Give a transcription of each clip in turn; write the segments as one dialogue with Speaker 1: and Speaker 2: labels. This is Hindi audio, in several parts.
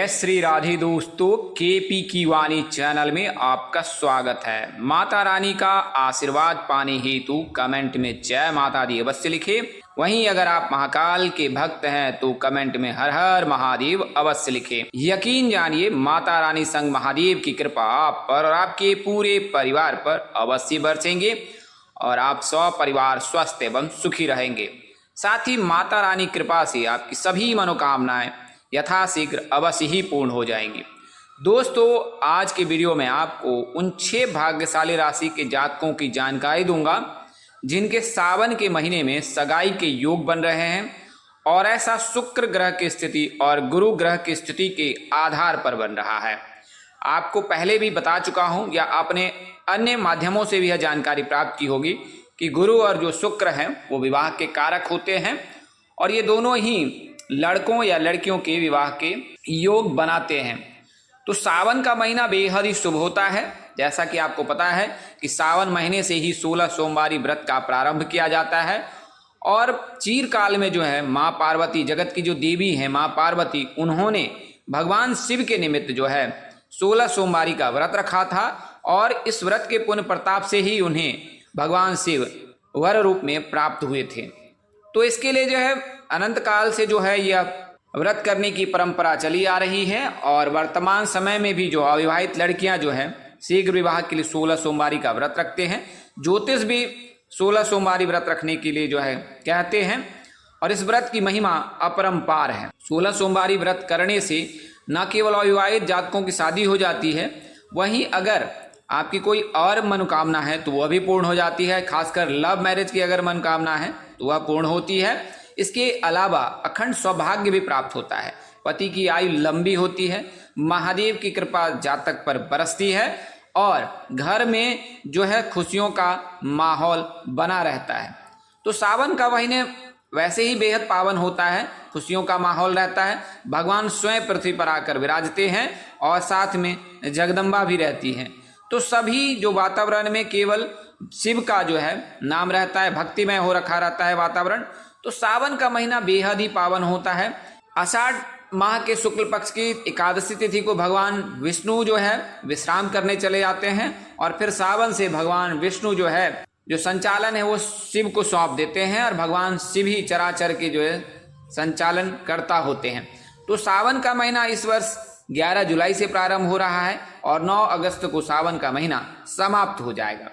Speaker 1: श्री राधे दोस्तों, केपी की वाणी चैनल में आपका स्वागत है। माता रानी का आशीर्वाद पाने हेतु कमेंट में जय माता दी अवश्य लिखे। वहीं अगर आप महाकाल के भक्त हैं तो कमेंट में हर हर महादेव अवश्य लिखे। यकीन जानिए माता रानी संग महादेव की कृपा आप पर और आपके पूरे परिवार पर अवश्य बरसेंगे और आप परिवार स्वस्थ एवं सुखी रहेंगे। साथ ही माता रानी कृपा से आपकी सभी मनोकामनाएं यथाशीघ्र अवश्य ही पूर्ण हो जाएंगी। दोस्तों, आज के वीडियो में आपको उन 6 भाग्यशाली राशि के जातकों की जानकारी दूंगा जिनके सावन के महीने में सगाई के योग बन रहे हैं और ऐसा शुक्र ग्रह की स्थिति और गुरु ग्रह की स्थिति के आधार पर बन रहा है। आपको पहले भी बता चुका हूं या अपने अन्य माध्यमों से भी यह जानकारी प्राप्त की होगी कि गुरु और जो शुक्र हैं वो विवाह के कारक होते हैं और ये दोनों ही लड़कों या लड़कियों के विवाह के योग बनाते हैं। तो सावन का महीना बेहद ही शुभ होता है। जैसा कि आपको पता है कि सावन महीने से ही 16 सोमवारी व्रत का प्रारंभ किया जाता है और चीरकाल में जो है माँ पार्वती, जगत की जो देवी हैं माँ पार्वती, उन्होंने भगवान शिव के निमित्त जो है 16 सोमवारी का व्रत रखा था और इस व्रत के पुण्य प्रताप से ही उन्हें भगवान शिव वर रूप में प्राप्त हुए थे। तो इसके लिए जो है अनंत काल से जो है यह व्रत करने की परंपरा चली आ रही है और वर्तमान समय में भी जो अविवाहित लड़कियां जो है शीघ्र विवाह के लिए 16 सोमवारी का व्रत रखते हैं। ज्योतिष भी 16 सोमवारी व्रत रखने के लिए जो है कहते हैं और इस व्रत की महिमा अपरंपार है। 16 सोमवारी व्रत करने से न केवल अविवाहित जातकों की शादी हो जाती है, वहीं अगर आपकी कोई और मनोकामना है तो वह भी पूर्ण हो जाती है। खासकर लव मैरिज की अगर मनोकामना है तो वह पूर्ण होती है। इसके अलावा अखंड सौभाग्य भी प्राप्त होता है, पति की आयु लंबी होती है, महादेव की कृपा जातक पर बरसती है और घर में जो है खुशियों का माहौल बना रहता है। तो सावन का महीने वैसे ही बेहद पावन होता है, खुशियों का माहौल रहता है। भगवान स्वयं पृथ्वी पर आकर विराजते हैं और साथ में जगदम्बा भी रहती हैं। तो सभी जो वातावरण में केवल शिव का जो है नाम रहता है, भक्तिमय हो रखा रहता है वातावरण। तो सावन का महीना बेहद ही पावन होता है। आषाढ़ माह के शुक्ल पक्ष की एकादशी तिथि को भगवान विष्णु जो है विश्राम करने चले जाते हैं और फिर सावन से भगवान विष्णु जो है जो संचालन है वो शिव को सौंप देते हैं और भगवान शिव ही चराचर के जो है संचालन करता होते हैं। तो सावन का महीना इस वर्ष 11 जुलाई से प्रारंभ हो रहा है और 9 अगस्त को सावन का महीना समाप्त हो जाएगा।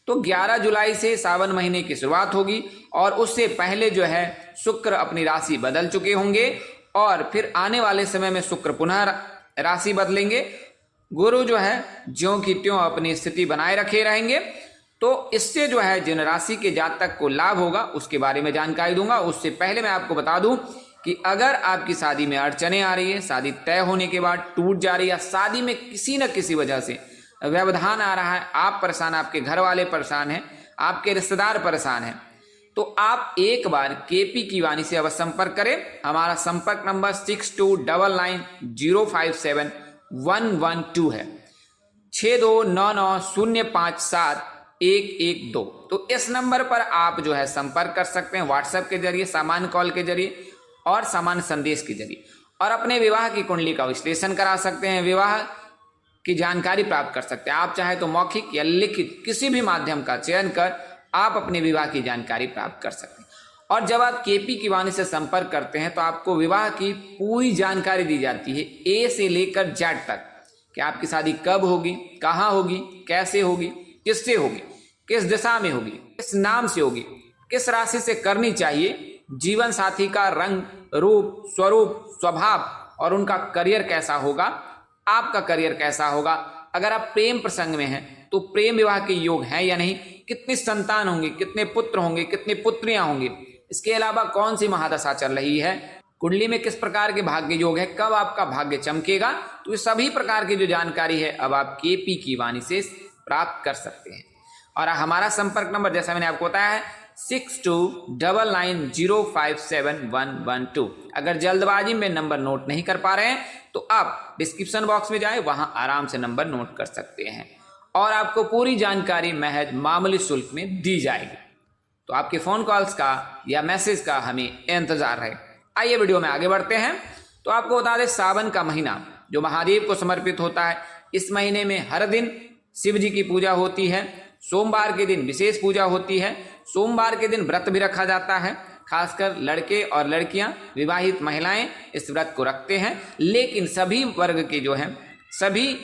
Speaker 1: तो 11 जुलाई से सावन महीने की शुरुआत होगी और उससे पहले जो है शुक्र अपनी राशि बदल चुके होंगे और फिर आने वाले समय में शुक्र पुनः राशि बदलेंगे। गुरु जो है ज्यों की त्यों अपनी स्थिति बनाए रखे रहेंगे। तो इससे जो है जिन राशि के जातक को लाभ होगा उसके बारे में जानकारी दूंगा। उससे पहले मैं आपको बता दूं कि अगर आपकी शादी में अड़चने आ रही है, शादी तय होने के बाद टूट जा रही है या शादी में किसी न किसी वजह से व्यवधान आ रहा है, आप परेशान, आपके घर वाले परेशान हैं, आपके रिश्तेदार परेशान हैं, तो आप एक बार केपी की वाणी से अवश्य संपर्क करें। हमारा संपर्क नंबर 6299057112 है, 6299057112। तो इस नंबर पर आप जो है संपर्क कर सकते हैं व्हाट्सएप के जरिए, सामान्य कॉल के जरिए और सामान्य संदेश के जरिए और अपने विवाह की कुंडली का विश्लेषण करा सकते हैं, विवाह की जानकारी प्राप्त कर सकते हैं। आप चाहे तो मौखिक या लिखित किसी भी माध्यम का चयन कर आप अपने विवाह की जानकारी प्राप्त कर सकते हैं। और जब आप केपी की वाणी से संपर्क करते हैं तो आपको विवाह की पूरी जानकारी दी जाती है, ए से लेकर जेड तक, कि आपकी शादी कब होगी, कहाँ होगी, कैसे होगी, किससे होगी, किस दिशा में होगी, किस नाम से होगी, किस राशि से करनी चाहिए, जीवन साथी का रंग, रूप, स्वरूप, स्वभाव और उनका करियर कैसा होगा, आपका करियर कैसा होगा, अगर आप प्रेम प्रसंग में हैं तो प्रेम विवाह के योग हैं या नहीं, कितनी संतान होंगे, कितने पुत्र होंगे, कितनी पुत्रियां होंगी, इसके अलावा कौन सी महादशा चल रही है, कुंडली में किस प्रकार के भाग्य योग है, कब आपका भाग्य चमकेगा। तो ये सभी प्रकार की जो जानकारी है अब आप केपी की वाणी से प्राप्त कर सकते हैं। और हमारा संपर्क नंबर जैसा मैंने आपको बताया है 6299057112। अगर जल्दबाजी में नंबर नोट नहीं कर पा रहे हैं तो आप डिस्क्रिप्शन बॉक्स में जाएं, वहां आराम से नंबर नोट कर सकते हैं और आपको पूरी जानकारी महज मामूली शुल्क में दी जाएगी। तो आपके फोन कॉल्स का या मैसेज का हमें इंतजार है। आइए वीडियो में आगे बढ़ते हैं। तो आपको बता दें सावन का महीना जो महादेव को समर्पित होता है। इस महीने में हर दिन शिव जी की पूजा होती है। सोमवार के दिन विशेष पूजा होती है। सोमवार के दिन व्रत भी रखा जाता है। खासकर लड़के और लड़कियां, विवाहित महिलाएं इस व्रत को रखते हैं। लेकिन सभी वर्ग के जो हैं, सभी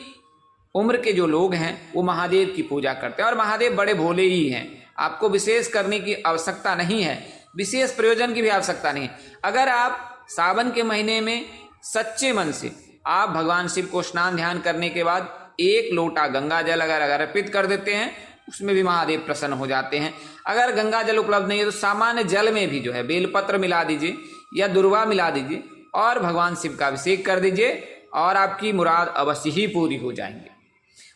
Speaker 1: उम्र के जो लोग हैं वो महादेव की पूजा करते हैं और महादेव बड़े भोले ही हैं। आपको विशेष करने की आवश्यकता नहीं है, विशेष प्रयोजन की भी आवश्यकता नहीं है। अगर आप सावन के महीने में सच्चे मन से आप भगवान शिव को स्नान ध्यान करने के बाद 1 लोटा गंगा जल अगर अर्पित कर देते हैं, उसमें भी महादेव प्रसन्न हो जाते हैं। अगर गंगा जल उपलब्ध नहीं है तो सामान्य जल में भी जो है बेलपत्र मिला दीजिए या दुर्वा मिला दीजिए और भगवान शिव का अभिषेक कर दीजिए और आपकी मुराद अवश्य ही पूरी हो जाएंगे।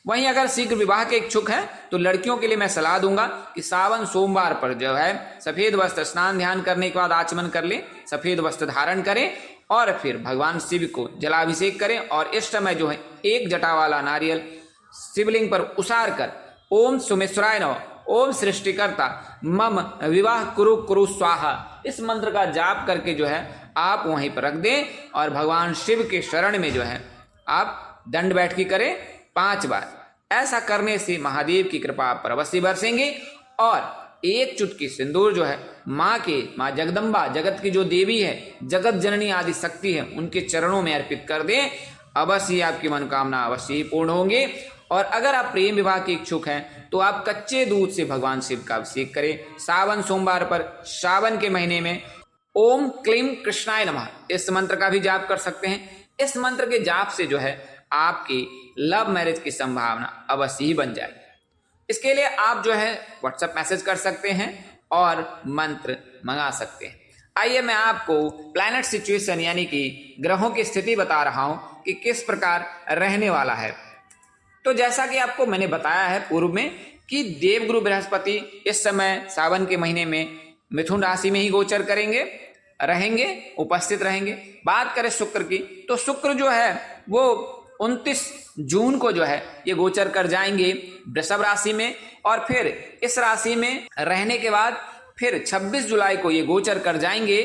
Speaker 1: वहीं अगर शीघ्र विवाह के इच्छुक हैं तो लड़कियों के लिए मैं सलाह दूंगा कि सावन सोमवार पर जो है सफेद वस्त्र, स्नान ध्यान करने के बाद आचमन कर लें, सफेद वस्त्र धारण करें और फिर भगवान शिव को जलाभिषेक करें और इस समय जो है 1 जटा वाला नारियल शिवलिंग पर उसार कर ओम सोमेश्वराय नमः, ओम सृष्टिकर्ता मम विवाह कुरु कुरु स्वाहा, इस मंत्र का जाप करके जो है आप वहीं पर रख दें और भगवान शिव के शरण में जो है आप दंड बैठकी करें 5 बार। ऐसा करने से महादेव की कृपा आप पर अवश्य बरसेंगे और 1 चुटकी सिंदूर जो है माँ जगदम्बा, जगत की जो देवी है, जगत जननी आदि शक्ति है, उनके चरणों में अर्पित कर दें। अवश्य आपकी मनोकामना अवश्य ही पूर्ण होंगे। और अगर आप प्रेम विवाह के इच्छुक हैं तो आप कच्चे दूध से भगवान शिव का अभिषेक करें। सावन सोमवार पर सावन के महीने में ओम क्लीम कृष्णाय नमः इस मंत्र का भी जाप कर सकते हैं। इस मंत्र के जाप से जो है आपकी लव मैरिज की संभावना अवश्य ही बन जाएगी। इसके लिए आप जो है व्हाट्सएप मैसेज कर सकते हैं और मंत्र मंगा सकते हैं। आइए मैं आपको प्लैनेट सिचुएशन यानी कि ग्रहों की स्थिति बता रहा हूं कि किस प्रकार रहने वाला है। तो जैसा कि आपको मैंने बताया है पूर्व में कि देवगुरु बृहस्पति इस समय सावन के महीने में मिथुन राशि में ही गोचर करेंगे, रहेंगे, उपस्थित रहेंगे। बात करें शुक्र की तो शुक्र जो है वो 29 जून को जो है ये गोचर कर जाएंगे वृषभ राशि में और फिर इस राशि में रहने के बाद फिर 26 जुलाई को ये गोचर कर जाएंगे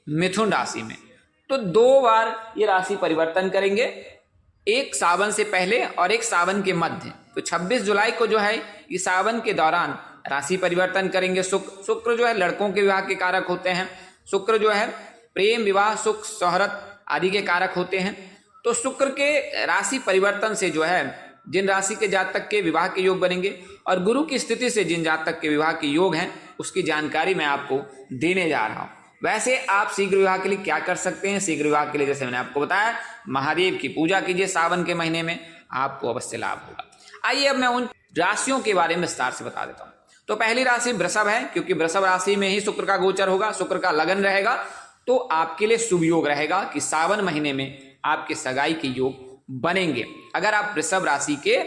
Speaker 1: मिथुन राशि में। तो 2 बार ये राशि परिवर्तन करेंगे, एक सावन से पहले और एक सावन के मध्य। तो 26 जुलाई को जो है ये सावन के दौरान राशि परिवर्तन करेंगे। शुक्र जो है लड़कों के विवाह के कारक होते हैं। शुक्र जो है प्रेम, विवाह, सुख, शोहरत आदि के कारक होते हैं। तो शुक्र के राशि परिवर्तन से जो है जिन राशि के जातक के विवाह के योग बनेंगे और गुरु की स्थिति से जिन जातक के विवाह के योग हैं उसकी जानकारी मैं आपको देने जा रहा हूं। वैसे आप शीघ्र विवाह के लिए क्या कर सकते हैं? शीघ्र विवाह के लिए जैसे मैंने आपको बताया महादेव की पूजा कीजिए सावन के महीने में, आपको अवश्य लाभ होगा। आइए अब मैं उन राशियों के बारे में विस्तार से बता देता हूँ। तो पहली राशि वृषभ है, क्योंकि वृषभ राशि में ही शुक्र का गोचर होगा, शुक्र का लगन रहेगा। तो आपके लिए शुभ योग रहेगा कि सावन महीने में आपके सगाई के योग बनेंगे अगर आप वृषभ राशि के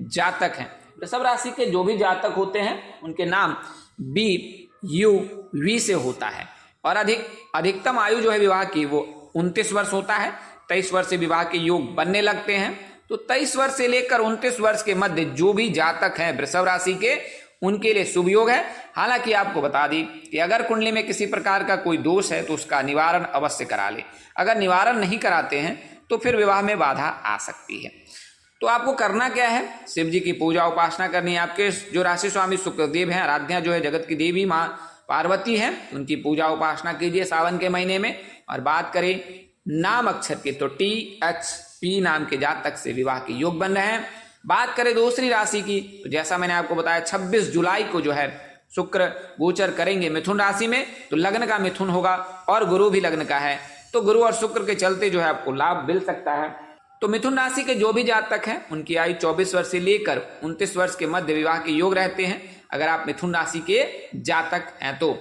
Speaker 1: जातक हैं। वृषभ राशि के जो भी जातक होते हैं उनके नाम BUV से होता है और अधिकतम आयु जो है विवाह की वो 29 वर्ष होता है। 23 वर्ष से विवाह के योग बनने लगते हैं। तो 23 वर्ष से लेकर 29 वर्ष के मध्य जो भी जातक हैं वृषभ राशि के उनके लिए शुभ योग है। हालांकि आपको बता दी कि अगर कुंडली में किसी प्रकार का कोई दोष है तो उसका निवारण अवश्य करा ले। अगर निवारण नहीं कराते हैं तो फिर विवाह में बाधा आ सकती है। तो आपको करना क्या है? शिव जी की पूजा उपासना करनी है। आपके जो राशि स्वामी शुक्रदेव हैं, आराध्या जो है जगत की देवी माँ पार्वती हैं, उनकी पूजा उपासना कीजिए सावन के महीने में। और बात करें नाम अक्षर की तो THP नाम के जातक से विवाह के योग बन रहे हैं। बात करें दूसरी राशि की तो जैसा मैंने आपको बताया 26 जुलाई को जो है शुक्र गोचर करेंगे मिथुन राशि में। तो लग्न का मिथुन होगा और गुरु भी लग्न का है। तो गुरु और शुक्र के चलते जो है आपको लाभ मिल सकता है। तो मिथुन राशि के जो भी जातक हैं उनकी आयु 24 वर्ष से लेकर 29 वर्ष के मध्य विवाह के योग रहते हैं अगर आप मिथुन राशि के जातक हैं। तो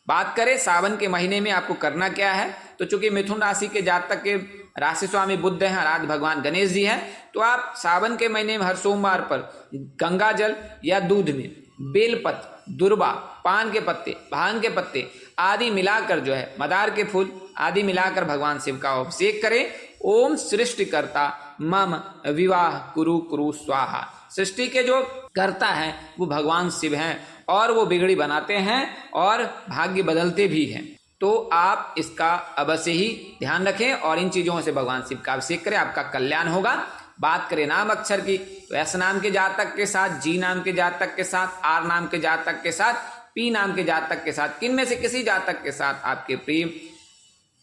Speaker 1: बात करें सावन के महीने में आपको करना क्या है? तो चूंकि मिथुन राशि के जातक के राशि स्वामी बुध हैं, आराध्य भगवान गणेश जी हैं, तो आप सावन के महीने में हर सोमवार पर गंगा जल या दूध में बेलपत्र, दुर्वा, पान के पत्ते, भांग के पत्ते आदि मिलाकर जो है मदार के फूल आदि मिलाकर भगवान शिव का अभिषेक करें। ओम सृष्टिकर्ता मम विवाह कुरु कुरु स्वाहा। सृष्टि के जो कर्ता हैं वो भगवान शिव हैं और वो बिगड़ी बनाते हैं और भाग्य बदलते भी हैं। तो आप इसका अवश्य ही ध्यान रखें और इन चीज़ों से भगवान शिव का अभिषेक करें, आपका कल्याण होगा। बात करें नाम अक्षर की, तो एस नाम के जातक के साथ, जी नाम के जातक के साथ, आर नाम के जातक के साथ, पी नाम के जातक के साथ, किन में से किसी जातक के साथ आपके प्रेम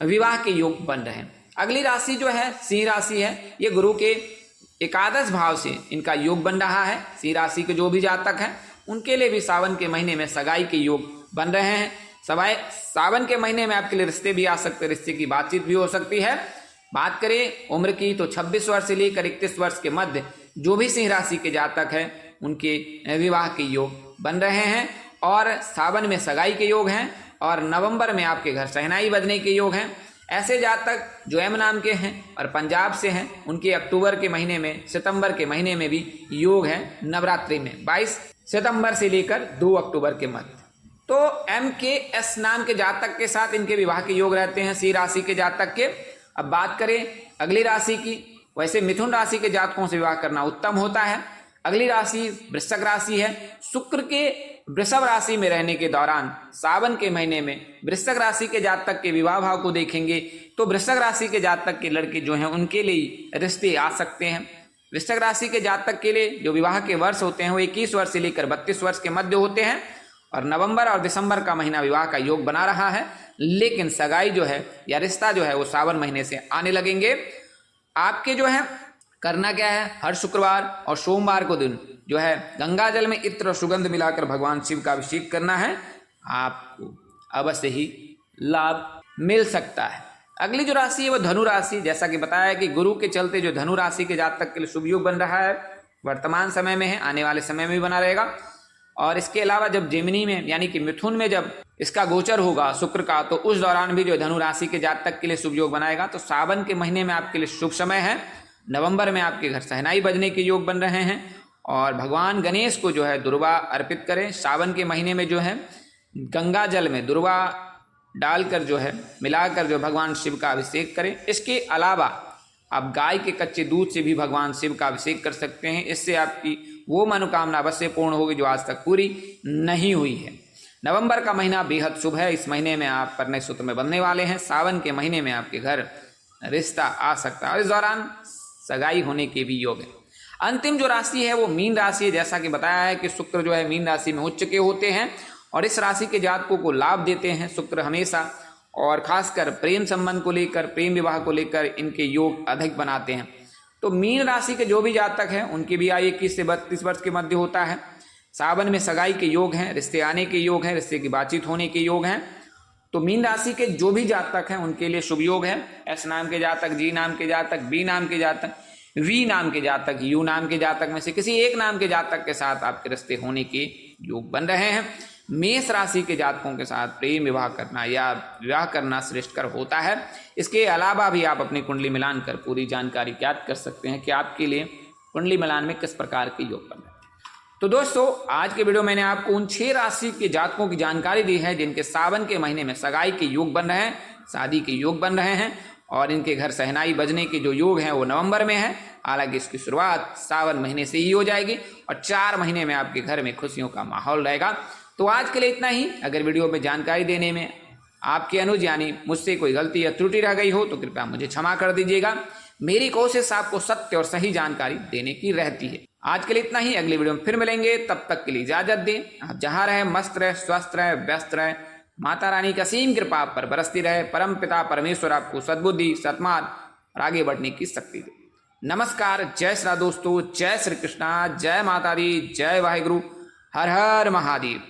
Speaker 1: विवाह के योग बन रहे हैं। अगली राशि जो है सिंह राशि है। ये गुरु के एकादश भाव से इनका योग बन रहा है। सिंह राशि के जो भी जातक हैं उनके लिए भी सावन के महीने में सगाई के योग बन रहे हैं। सावन के महीने में आपके लिए रिश्ते भी आ सकते हैं, रिश्ते की बातचीत भी हो सकती है। बात करें उम्र की, तो 26 वर्ष से लेकर 31 वर्ष के मध्य जो भी सिंह राशि के जातक हैं उनके विवाह के योग बन रहे हैं और सावन में सगाई के योग हैं और नवंबर में आपके घर शहनाई बजने के योग हैं। ऐसे जातक जो एम नाम के हैं और पंजाब से हैं उनके अक्टूबर के महीने में, सितंबर के महीने में भी योग है नवरात्रि में, 22 सितंबर से लेकर 2 अक्टूबर के मध्य। तो एम के एस नाम के जातक के साथ इनके विवाह के योग रहते हैं सिंह राशि के जातक के। अब बात करें अगली राशि की, वैसे मिथुन राशि के जातकों से विवाह करना उत्तम होता है। अगली राशि वृश्चिक राशि है। शुक्र के वृषभ राशि में रहने के दौरान सावन के महीने में वृश्चिक राशि के जातक के विवाह भाव को देखेंगे तो वृश्चिक राशि के जातक के लड़के जो हैं उनके लिए रिश्ते आ सकते हैं। वृश्चिक राशि के जातक के लिए जो विवाह के वर्ष होते हैं वो 21 वर्ष से लेकर 32 वर्ष के मध्य होते हैं और नवंबर और दिसंबर का महीना विवाह का योग बना रहा है, लेकिन सगाई जो है या रिश्ता जो है वो सावन महीने से आने लगेंगे। आपके जो है करना क्या है, हर शुक्रवार और सोमवार को दिन जो है गंगा जल में इत्र और सुगंध मिलाकर भगवान शिव का अभिषेक करना है, आपको अवश्य ही लाभ मिल सकता है। अगली जो राशि है वो धनु राशि। जैसा कि बताया कि गुरु के चलते जो धनु राशि के जातक के लिए शुभ योग बन रहा है, वर्तमान समय में है, आने वाले समय में भी बना रहेगा। और इसके अलावा जब जेमिनी में यानी कि मिथुन में जब इसका गोचर होगा शुक्र का, तो उस दौरान भी जो धनु राशि के जातक के लिए शुभ योग बनाएगा। तो सावन के महीने में आपके लिए शुभ समय है। नवंबर में आपके घर शहनाई बजने के योग बन रहे हैं और भगवान गणेश को जो है दुर्वा अर्पित करें। सावन के महीने में जो है गंगा जल में दुर्वा डालकर जो है मिलाकर जो भगवान शिव का अभिषेक करें। इसके अलावा आप गाय के कच्चे दूध से भी भगवान शिव का अभिषेक कर सकते हैं। इससे आपकी वो मनोकामना अवश्य पूर्ण होगी जो आज तक पूरी नहीं हुई है। नवंबर का महीना बेहद शुभ है। इस महीने में आप परिणय सूत्र में बंधने वाले हैं। सावन के महीने में आपके घर रिश्ता आ सकता है और इस दौरान सगाई होने के भी योग है। अंतिम जो राशि है वो मीन राशि है। जैसा कि बताया है कि शुक्र जो है मीन राशि में उच्च के होते हैं और इस राशि के जातकों को लाभ देते हैं शुक्र हमेशा, और खासकर प्रेम संबंध को लेकर, प्रेम विवाह को लेकर इनके योग अधिक बनाते हैं। तो मीन राशि के जो भी जातक हैं उनकी भी आयु 21 से 32 वर्ष के मध्य होता है। सावन में सगाई के योग हैं, रिश्ते आने के योग हैं, रिश्ते की बातचीत होने के योग हैं। तो मीन राशि के जो भी जातक हैं उनके लिए शुभ योग है। एस नाम के जातक, जी नाम के जातक, बी नाम के जातक, वी नाम के जातक, यू नाम के जातक में से किसी एक नाम के जातक के साथ आपके रिश्ते होने के योग बन रहे हैं। मेष राशि के जातकों के साथ प्रेम विवाह करना या विवाह करना श्रेष्ठकर होता है। इसके अलावा भी आप अपनी कुंडली मिलान कर पूरी जानकारी ज्ञात कर सकते हैं कि आपके लिए कुंडली मिलान में किस प्रकार के योग बन रहे हैं। तो दोस्तों आज के वीडियो मैंने आपको उन 6 राशि के जातकों की जानकारी दी है जिनके सावन के महीने में सगाई के योग बन रहे हैं, शादी के योग बन रहे हैं और इनके घर शहनाई बजने के जो योग हैं वो नवंबर में है। हालांकि इसकी शुरुआत सावन महीने से ही हो जाएगी और 4 महीने में आपके घर में खुशियों का माहौल रहेगा। तो आज के लिए इतना ही। अगर वीडियो में जानकारी देने में आपके अनुज यानी मुझसे कोई गलती या त्रुटि रह गई हो तो कृपया मुझे क्षमा कर दीजिएगा। मेरी कोशिश आपको सत्य और सही जानकारी देने की रहती है। आज के लिए इतना ही। अगली वीडियो में फिर मिलेंगे, तब तक के लिए इजाजत दें। आप जहां रहें मस्त रहे, स्वस्थ रहे, व्यस्त रहे। माता रानी का असीम कृपा आप पर बरसती रहे। परम पिता परमेश्वर आपको सद्बुद्धि, सत्मार्ग और आगे बढ़ने की शक्ति दे। नमस्कार, जय श्री दोस्तों, जय श्री कृष्णा, जय माता दी, जय वाहिगुरु, हर हर महादेव।